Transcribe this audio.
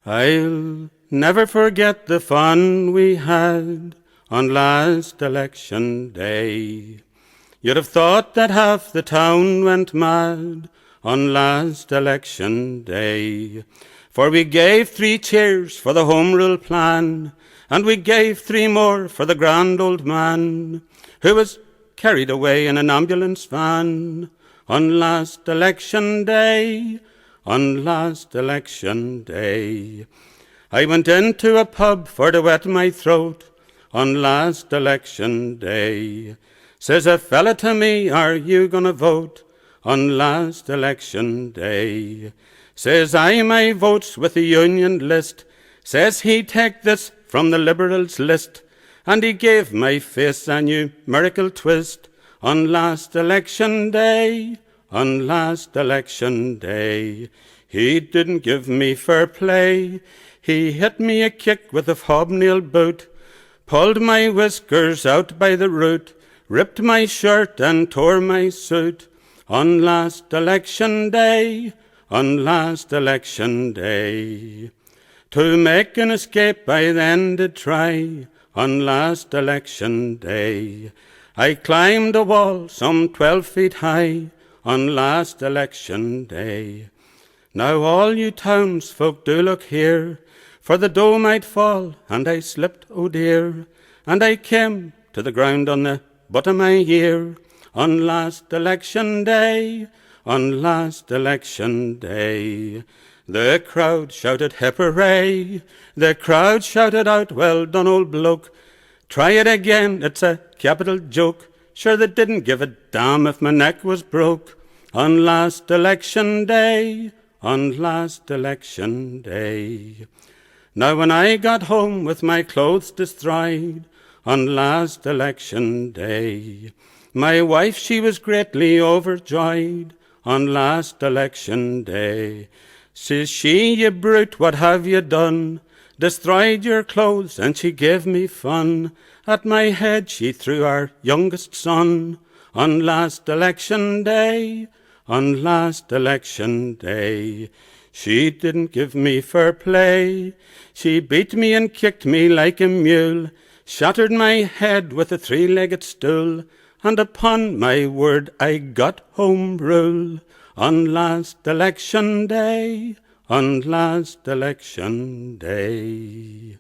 I'll never forget the fun we had on last election day. You'd have thought that half the town went mad on last election day. For we gave 3 cheers for the Home Rule plan, and we gave 3 more for the grand old man who was carried away in an ambulance van on last election day. On last election day, I went into a pub for to wet my throat on last election day. Says a fella to me, are you gonna vote on last election day? Says I, my votes with the union list. Says he, take this from the Liberals list. And he gave my face a numerical twist on last election day. On last election day, he didn't give me fair play. He hit me a kick with a hobnail boot, pulled my whiskers out by the root, ripped my shirt and tore my suit on last election day. On last election day, to make an escape I then did try on last election day. I climbed a wall some 12 feet high on last election day. Now all you townsfolk do look here, for the dough might fall, and I slipped, oh dear, and I came to the ground on the butt of my ear on last election day. On last election day, the crowd shouted hip hooray, the crowd shouted out, well done old bloke, try it again, it's a capital joke. Sure they didn't give a damn if my neck was broke on last election day. On last election day. Now when I got home with my clothes destroyed on last election day, my wife, she was greatly overjoyed on last election day. Says she, you brute, what have you done? Destroyed your clothes, and she gave me fun. At my head she threw our youngest son on last election day. On last election day, she didn't give me fair play. She beat me and kicked me like a mule, shattered my head with a 3-legged stool, and upon my word I got home rule on last election day. On last election day.